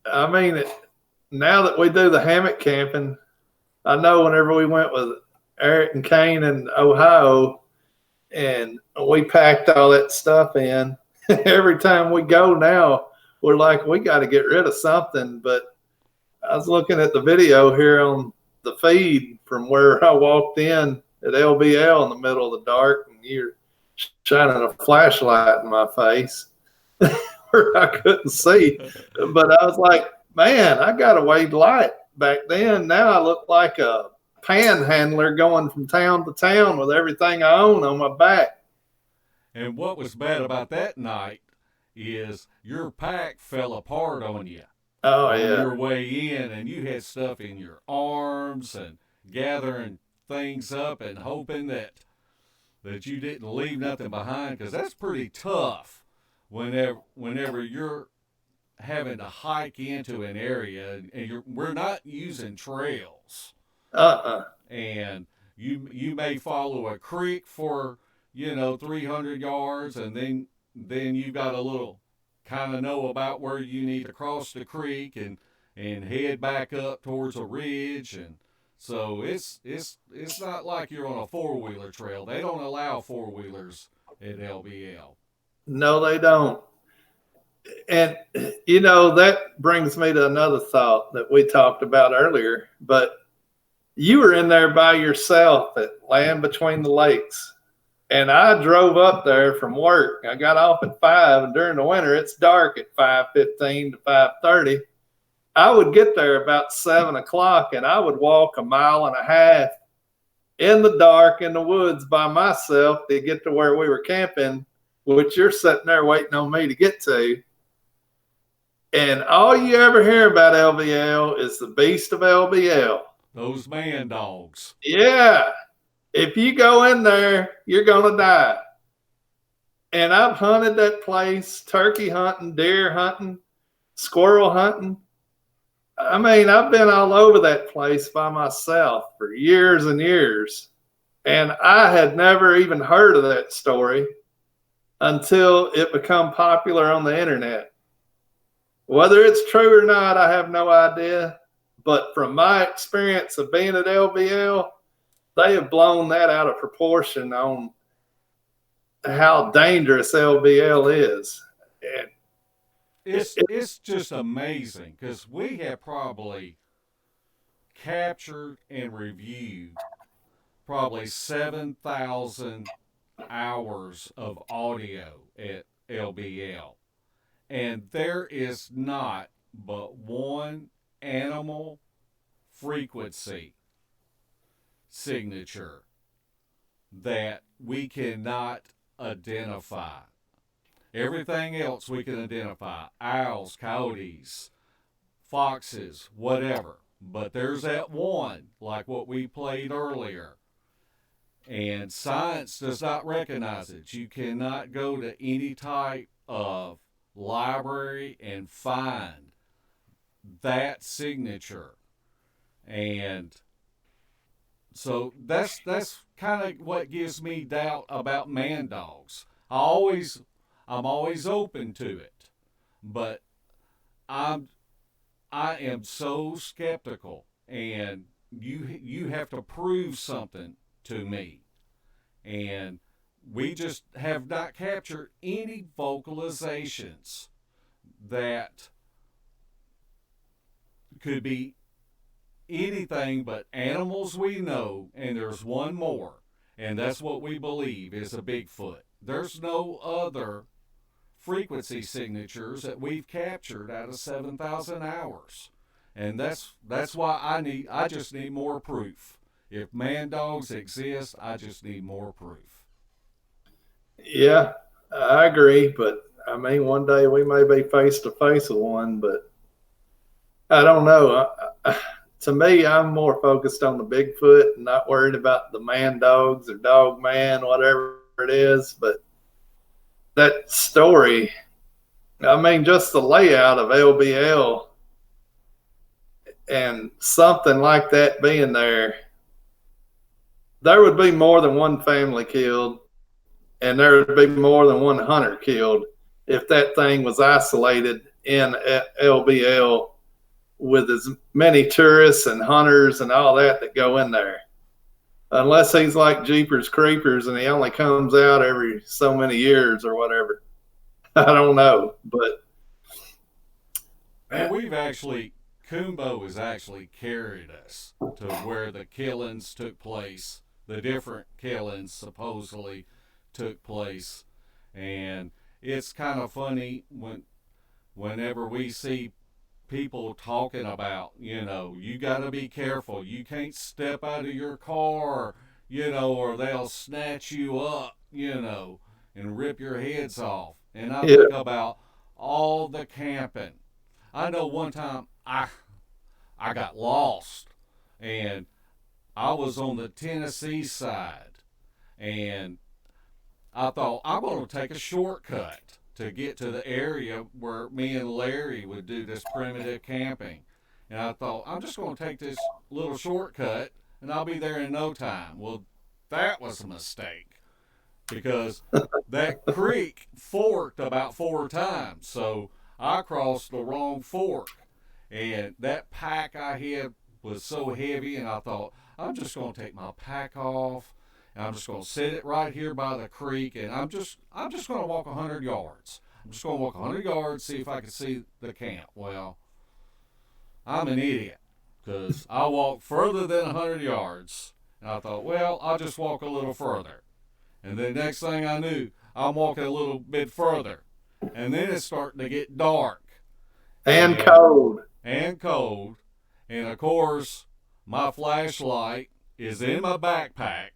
S2: I mean, now that we do the hammock camping, I know whenever we went with Eric and Kane in Ohio and we packed all that stuff in, every time we go now, we're like, we got to get rid of something. But I was looking at the video here on the feed from where I walked in at LBL in the middle of the dark, and you're shining a flashlight in my face where I couldn't see. But I was like, man, I got a way light back then. Now I look like a panhandler going from town to town with everything I own on my back.
S1: And what was bad about that night is your pack fell apart on you.
S2: Oh,
S1: on
S2: yeah.
S1: your way in, and you had stuff in your arms and gathering things up and hoping that you didn't leave nothing behind, because that's pretty tough whenever you're having to hike into an area and we're not using trails. And you may follow a creek for 300 yards, and then you got a little kind of know about where you need to cross the creek and head back up towards a ridge. And so it's not like you're on a four-wheeler trail. They don't allow four-wheelers at LBL.
S2: No, they don't. And that brings me to another thought that we talked about earlier, but you were in there by yourself at Land Between the Lakes. And I drove up there from work. I got off at 5, and during the winter, it's dark at 5:15 to 5:30. I would get there about 7 o'clock, and I would walk 1.5 miles in the dark in the woods by myself to get to where we were camping, which you're sitting there waiting on me to get to. And all you ever hear about LBL is the beast of LBL.
S1: Those man dogs.
S2: Yeah. If you go in there, you're going to die. And I've hunted that place, turkey hunting, deer hunting, squirrel hunting. I mean, I've been all over that place by myself for years and years. And I had never even heard of that story until it became popular on the internet. Whether it's true or not, I have no idea. But from my experience of being at LBL, they have blown that out of proportion on how dangerous LBL is. And
S1: it's just amazing, because we have probably captured and reviewed probably 7,000 hours of audio at LBL. And there is not but one animal frequency signature that we cannot identify. Everything else we can identify: owls, coyotes, foxes, whatever. But there's that one, like what we played earlier. And science does not recognize it. You cannot go to any type of library and find that signature. And so that's kind of what gives me doubt about man dogs. I'm always open to it, but I am so skeptical, and you have to prove something to me. And we just have not captured any vocalizations that could be anything but animals we know, and there's one more, and that's what we believe is a Bigfoot. There's no other frequency signatures that we've captured out of 7,000 hours. And that's why I just need more proof. If man dogs exist, I just need more proof.
S2: Yeah, I agree, but I mean, one day we may be face to face with one, but I don't know. To me, I'm more focused on the Bigfoot and not worried about the man dogs or dog man, whatever it is. But that story, I mean, just the layout of LBL and something like that being there, there would be more than one family killed, and there would be more than one hunter killed if that thing was isolated in LBL with as many tourists and hunters and all that go in there. Unless he's like Jeepers Creepers and he only comes out every so many years or whatever. I don't know, but
S1: and we've actually, Kumbo has actually carried us to where the killings took place, the different killings supposedly took place. And it's kind of funny whenever we see people talking about, you got to be careful. You can't step out of your car, or they'll snatch you up, and rip your heads off. And I think about all the camping. I know one time I got lost, and I was on the Tennessee side, and I thought, I'm going to take a shortcut to get to the area where me and Larry would do this primitive camping. And I thought, I'm just going to take this little shortcut, and I'll be there in no time. Well, that was a mistake, because that creek forked about 4 times. So I crossed the wrong fork, and that pack I had was so heavy, and I thought, I'm just going to take my pack off, and I'm just going to sit it right here by the creek, and I'm just going to walk 100 yards. I'm just going to walk 100 yards, see if I can see the camp. Well, I'm an idiot, because I walked further than 100 yards, and I thought, well, I'll just walk a little further. And the next thing I knew, I'm walking a little bit further, and then it's starting to get dark.
S2: And cold.
S1: And cold. And, of course, my flashlight is in my backpack.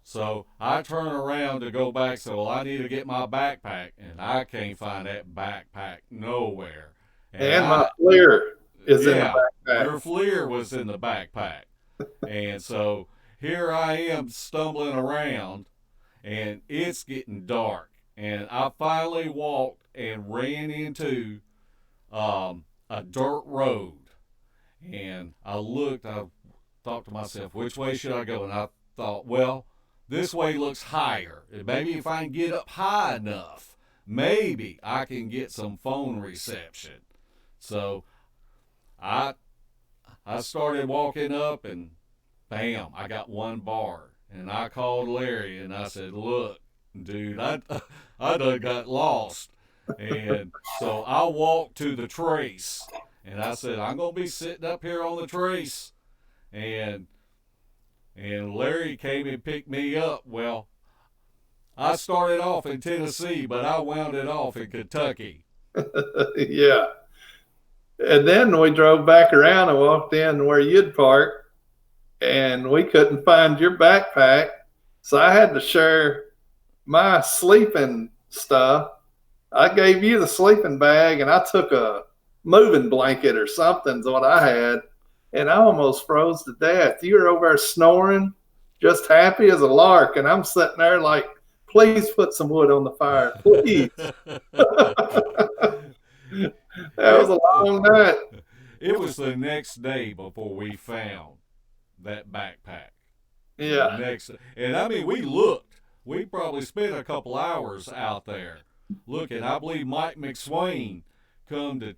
S1: So I turn around to go back, so I need to get my backpack, and I can't find that backpack nowhere.
S2: And my FLIR is in the backpack.
S1: Your FLIR was in the backpack. And so here I am stumbling around, and it's getting dark. And I finally walked and ran into a dirt road. And I thought to myself, which way should I go? And I thought, well, this way looks higher. Maybe if I can get up high enough, maybe I can get some phone reception. So I started walking up, and bam, I got one bar. And I called Larry, and I said, look, dude, I done got lost. And so I walked to the trace, and I said, I'm going to be sitting up here on the trace. And Larry came and picked me up. Well, I started off in Tennessee, but I wound it off in Kentucky.
S2: Yeah. And then we drove back around and walked in where you'd parked, and we couldn't find your backpack. So I had to share my sleeping stuff. I gave you the sleeping bag, and I took a moving blanket or something's what I had. And I almost froze to death. You were over there snoring, just happy as a lark. And I'm sitting there like, please put some wood on the fire, please. That was a long night.
S1: It was the next day before we found that backpack.
S2: Yeah.
S1: And I mean, we looked. We probably spent a couple hours out there looking. I believe Mike McSwain come to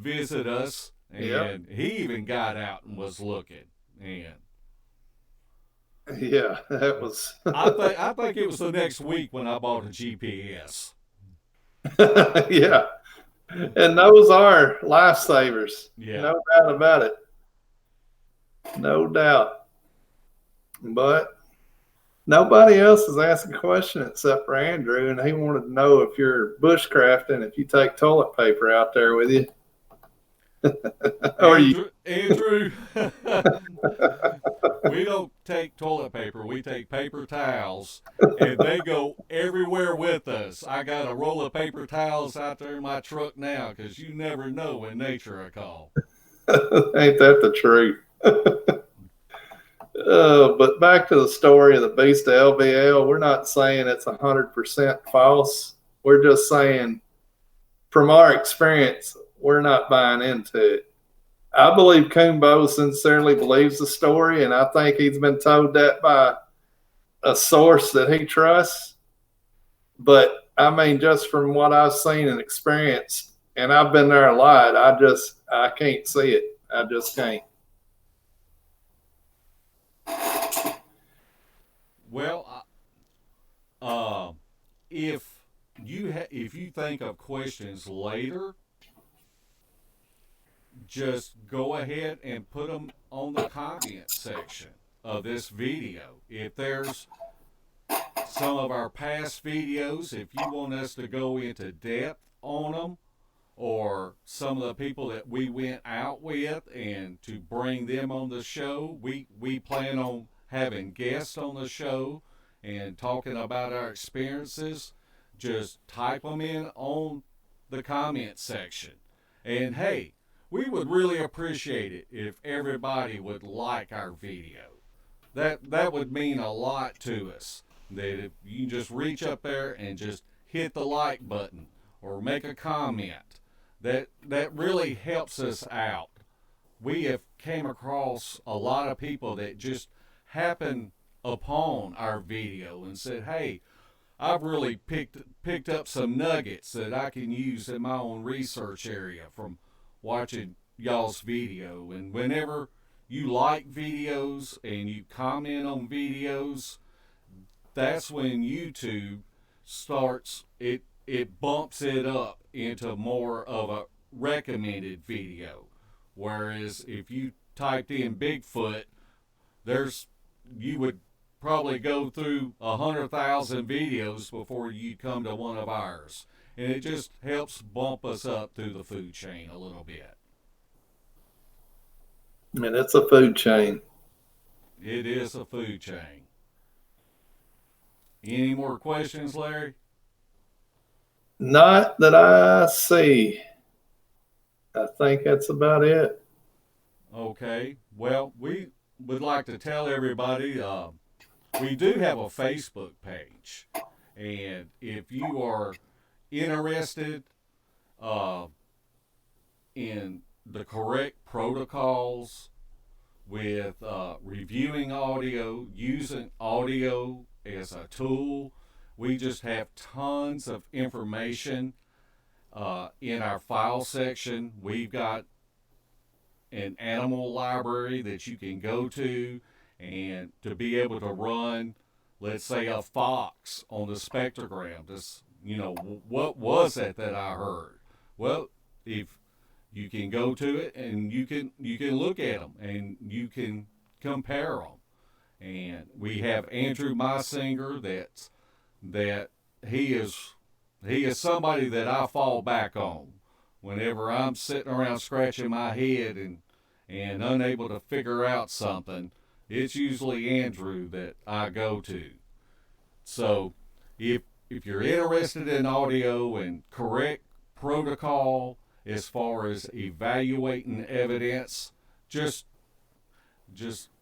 S1: visit us, and he even got out and was looking. And
S2: yeah, that was.
S1: I think it was the next week when I bought a GPS.
S2: Yeah, and those are lifesavers.
S1: Yeah.
S2: No doubt about it. No doubt. But nobody else is asking a question except for Andrew, and he wanted to know if you're bushcrafting, if you take toilet paper out there with you.
S1: Andrew, we don't take toilet paper. We take paper towels, and they go everywhere with us. I got a roll of paper towels out there in my truck now because you never know when nature will call.
S2: Ain't that the truth? But back to the story of the beast of LBL, we're not saying it's 100% false. We're just saying, from our experience, we're not buying into it. I believe Kumbo sincerely believes the story, and I think he's been told that by a source that he trusts. But I mean, just from what I've seen and experienced, and I've been there a lot, I can't see it. I just can't.
S1: Well, if you think of questions later, just go ahead and put them on the comment section of this video. If there's some of our past videos, if you want us to go into depth on them, or some of the people that we went out with and to bring them on the show, we plan on having guests on the show and talking about our experiences. Just type them in on the comment section. And hey, we would really appreciate it if everybody would like our video. That would mean a lot to us. That if you can just reach up there and just hit the like button or make a comment, that really helps us out. We have came across a lot of people that just happen upon our video and said, hey, I've really picked up some nuggets that I can use in my own research area from watching y'all's video. And whenever you like videos and you comment on videos, that's when YouTube starts, it bumps it up into more of a recommended video. Whereas if you typed in Bigfoot, you would probably go through 100,000 videos before you come to one of ours. And it just helps bump us up through the food chain a little bit.
S2: And it's a food chain.
S1: It is a food chain. Any more questions, Larry?
S2: Not that I see. I think that's about it.
S1: Okay. Well, we would like to tell everybody we do have a Facebook page. And if you are interested in the correct protocols with reviewing audio, using audio as a tool, we just have tons of information in our file section. We've got an animal library that you can go to and to be able to run, let's say, a fox on the spectrogram. This, what was that I heard? Well, if you can go to it and you can look at them and you can compare them. And we have Andrew Meisinger that he is somebody that I fall back on whenever I'm sitting around scratching my head and unable to figure out something. It's usually Andrew that I go to. So if you're interested in audio and correct protocol as far as evaluating evidence, just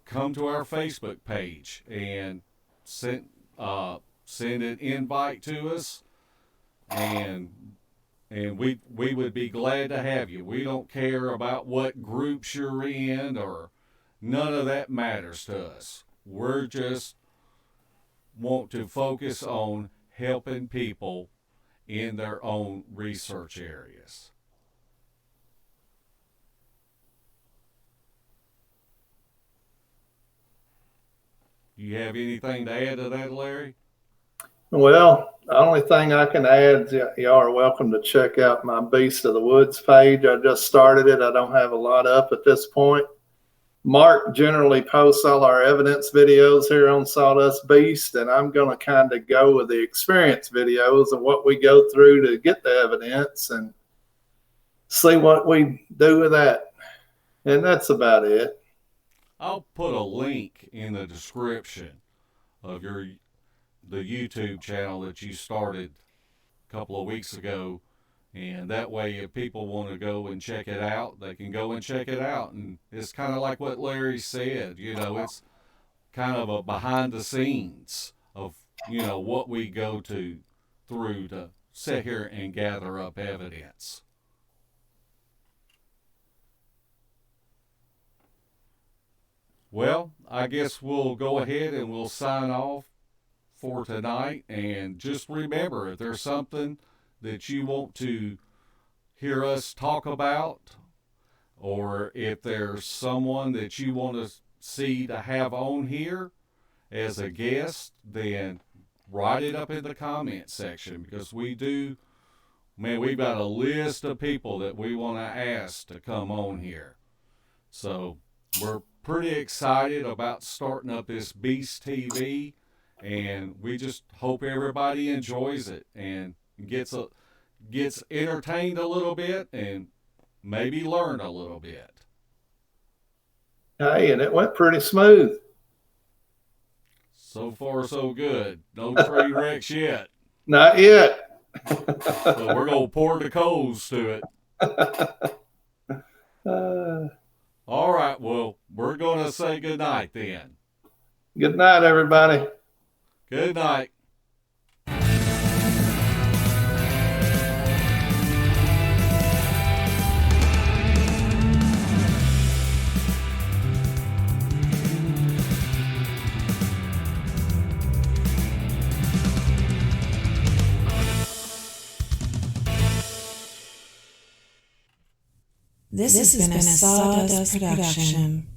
S1: come to our Facebook page and send an invite to us, and we would be glad to have you. We don't care about what groups you're in, or none of that matters to us. We're just want to focus on helping people in their own research areas. You have anything to add to that, Larry?
S2: Well, the only thing I can add is y'all are welcome to check out my Beast of the Woods page. I just started it. I don't have a lot up at this point. Mark generally posts all our evidence videos here on Sawdust Beast, and I'm going to kind of go with the experience videos of what we go through to get the evidence and see what we do with that. And that's about it.
S1: I'll put a link in the description of the YouTube channel that you started a couple of weeks ago. And that way, if people want to go and check it out, they can go and check it out. And it's kind of like what Larry said, it's kind of a behind the scenes of, what we go through to sit here and gather up evidence. Well, I guess we'll go ahead and we'll sign off for tonight. And just remember, if there's something that you want to hear us talk about, or if there's someone that you want to see to have on here as a guest, then write it up in the comment section, because we've got a list of people that we want to ask to come on here. So we're pretty excited about starting up this Beast TV, and we just hope everybody enjoys it and gets entertained a little bit and maybe learn a little bit.
S2: Hey, and it went pretty smooth.
S1: So far, so good. No train wrecks yet.
S2: Not yet.
S1: So we're going to pour the coals to it. All right, well, we're going to say good night then.
S2: Good night, everybody.
S1: Good night.
S3: This has been a Sawdust production.